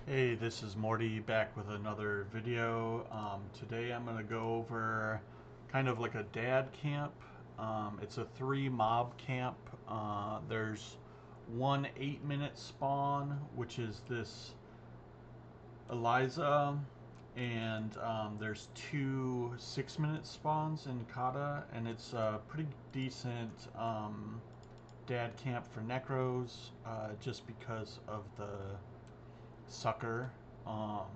Hey, this is Morty back with another video. Today I'm going to go over kind of like a dad camp. It's a 3 mob camp. There's one 8-minute spawn, which is this Eliza, and there's two 6-minute spawns in Katta, and it's a pretty decent dad camp for necros, just because of the sucker. Um,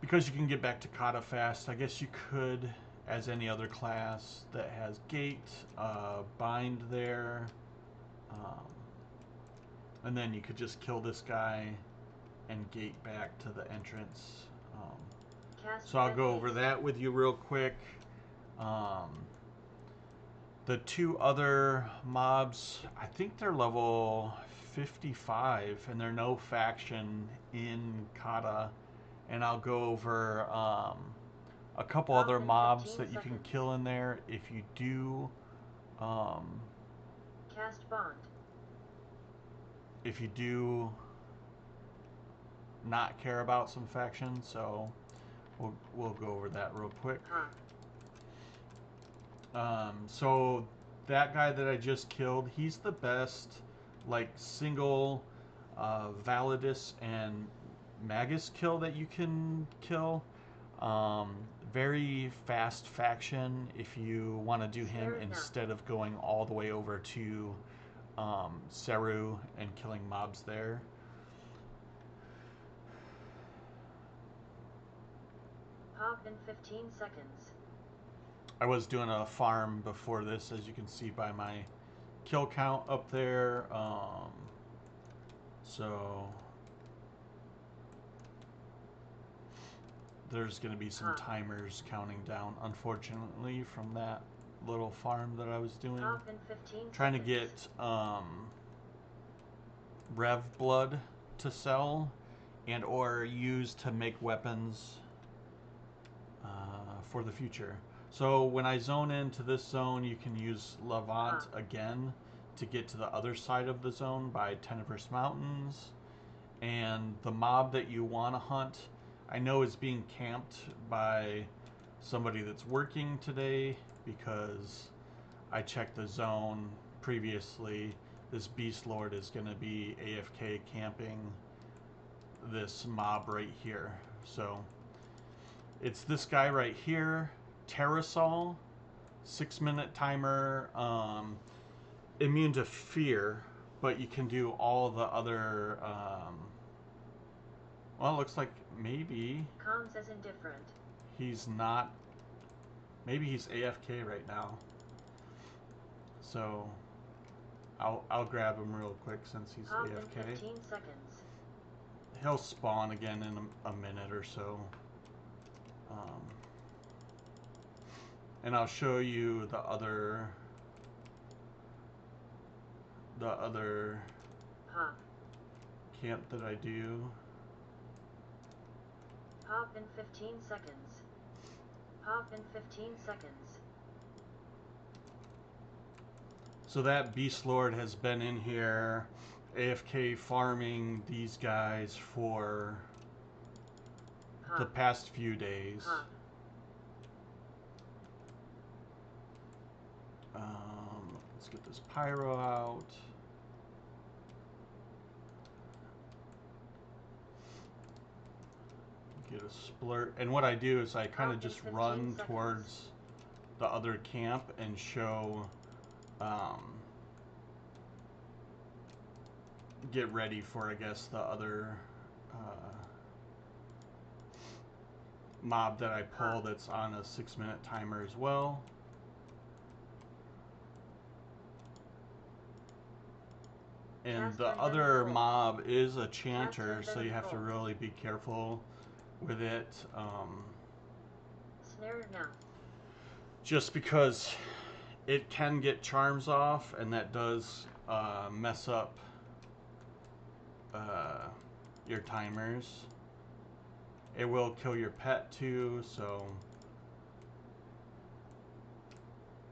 because you can get back to Kata fast, I guess you could, as any other class that has gate, bind there, um, and then you could just kill this guy and gate back to the entrance. So I'll go over that with you real quick. Um, the two other mobs, I think they're level 55, and they're no faction in Kata. And I'll go over a couple other mobs that you can kill in there if you do Cast bond. if you do not care about some factions. So we'll go over that real quick. So that guy that I just killed, he's the best like single Validus and Magus kill that you can kill. Um, Very fast faction if you want to do him instead of going all the way over to Seru and killing mobs there. Pop in 15 seconds. I was doing a farm before this, as you can see by my kill count up there. So there's going to be some timers counting down, unfortunately, from that little farm that I was doing. Trying to get Rev blood to sell and or use to make weapons for the future. So when I zone into this zone, you can use Levant again to get to the other side of the zone by Tenebrous Mountains. And the mob that you want to hunt, I know is being camped by somebody that's working today, because I checked the zone previously. This Beast Lord is going to be AFK camping this mob right here. So it's this guy right here, Terrasol, 6-minute timer, immune to fear, but you can do all the other. Well, it looks like maybe Comms as indifferent. He's not. Maybe he's AFK right now. So I'll grab him real quick since he's Pop AFK. In 15 seconds. He'll spawn again in a minute or so. And I'll show you the other camp that I do. Pop in 15 seconds. Pop in 15 seconds. So that Beast Lord has been in here AFK farming these guys for the past few days. Let's get this pyro out. Get a splurt. And what I do is I kind of just run towards the other camp and show, get ready for, I guess, the other mob that I pull that's on a 6-minute timer as well. And the other mob is a chanter, so you have to really be careful with it. Just because it can get charms off, and that does mess up your timers. It will kill your pet too, so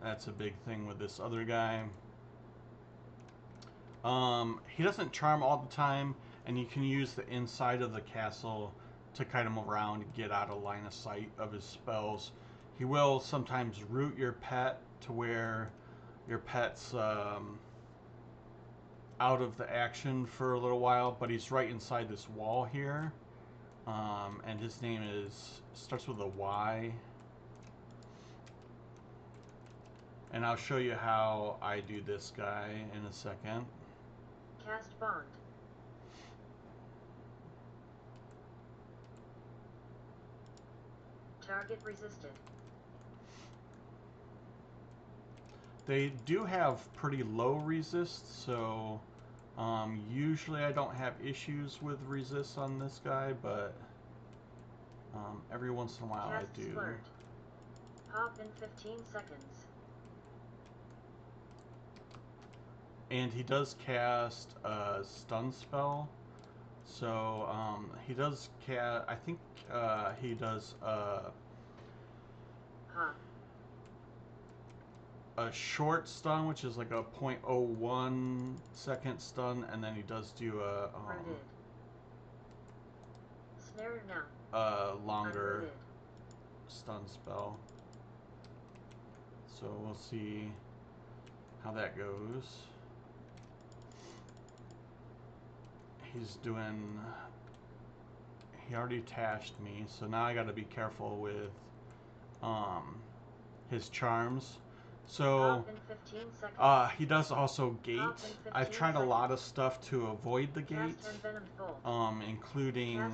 that's a big thing with this other guy. He doesn't charm all the time. and you can use the inside of the castle to kite him around and get out of line of sight of his spells. He will sometimes root your pet to where your pet's out of the action for a little while, but he's right inside this wall here. And his name starts with a Y. And I'll show you how I do this guy in a second. Cast bond. Target resisted. They do have pretty low resist, so usually I don't have issues with resist on this guy, but every once in a while Cast I do. Splurt. Pop in 15 seconds. And he does cast a stun spell. So he does cast, I think he does a short stun, which is like a 0.01 second stun, and then he does do a Snare now. Longer Unrooted. stun spell. So we'll see how that goes. He's doing, he already tashed me, so now I got to be careful with his charms. So he does also gate. I've tried a lot of stuff to avoid the gate, including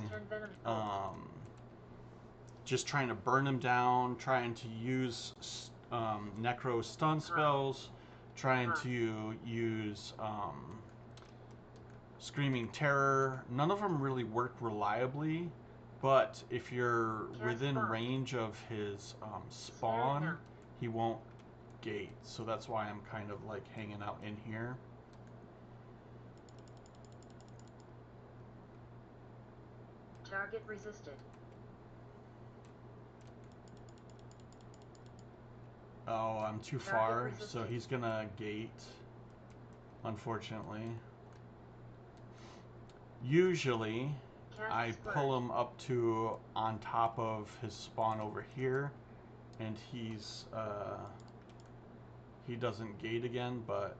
just trying to burn him down, trying to use necro stun spells, trying to use Screaming Terror. None of them really work reliably, but if you're within range of his spawn, he won't gate. So that's why I'm kind of like hanging out in here. Target resisted. Oh, I'm too far, so he's gonna gate, unfortunately. Usually, I pull him up to on top of his spawn over here, and he doesn't gate again, but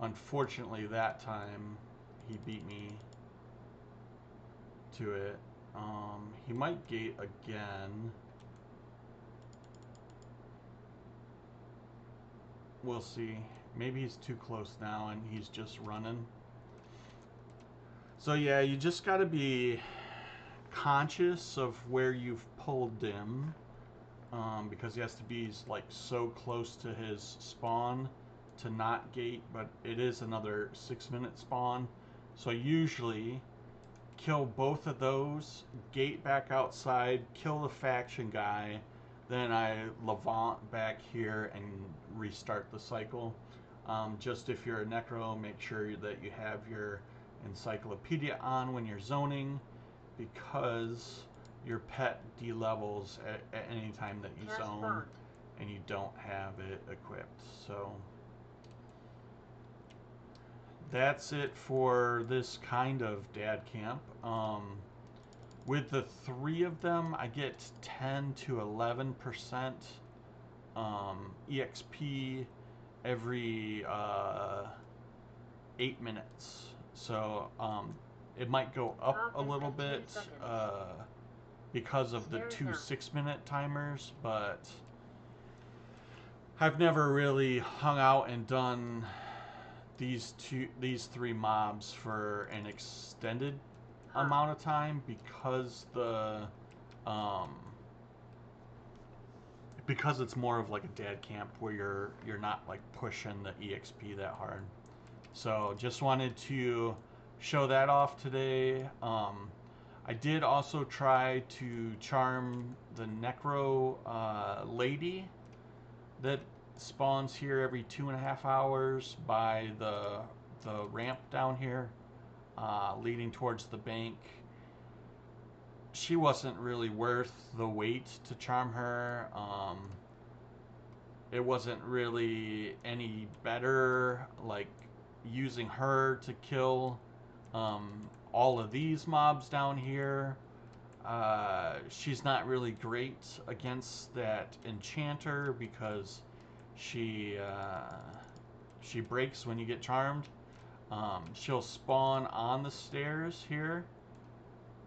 unfortunately that time he beat me to it. He might gate again. We'll see. Maybe he's too close now and he's just running. So yeah, you just got to be conscious of where you've pulled him, because he has to be like so close to his spawn to not gate, but it is another 6-minute spawn. So usually kill both of those, gate back outside, kill the faction guy, then I Levant back here and restart the cycle. Just if you're a necro, make sure that you have your encyclopedia on when you're zoning, because your pet delevels at any time that you zone and you don't have it equipped. So that's it for this kind of dad camp. With the 3 of them, I get 10 to 11% EXP every 8 minutes. So it might go up a little bit because of the 2 6-minute timers, but I've never really hung out and done these 3 mobs for an extended amount of time because because it's more of like a dad camp where you're not like pushing the EXP that hard. So just wanted to show that off today. I did also try to charm the necro lady that spawns here every 2.5 hours by the ramp down here, leading towards the bank. She wasn't really worth the wait to charm her. It wasn't really any better. Like, using her to kill all of these mobs down here. She's not really great against that enchanter because she breaks when you get charmed. She'll spawn on the stairs here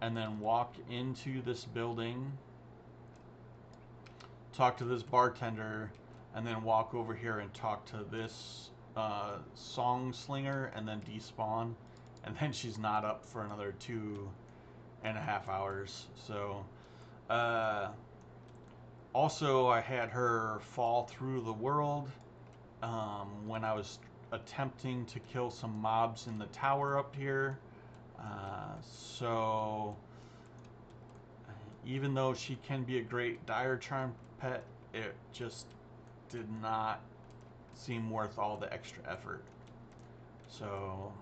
and then walk into this building, talk to this bartender, and then walk over here and talk to this song slinger and then despawn. And then she's not up for another 2.5 hours. So, also, I had her fall through the world when I was attempting to kill some mobs in the tower up here. So, even though she can be a great dire charm pet, it just did not seem worth all the extra effort. So,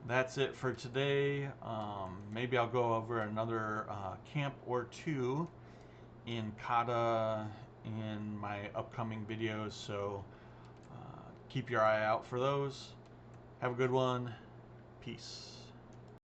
that's it for today. Maybe I'll go over another camp or two in Katta in my upcoming videos, so keep your eye out for those. Have a good one. Peace.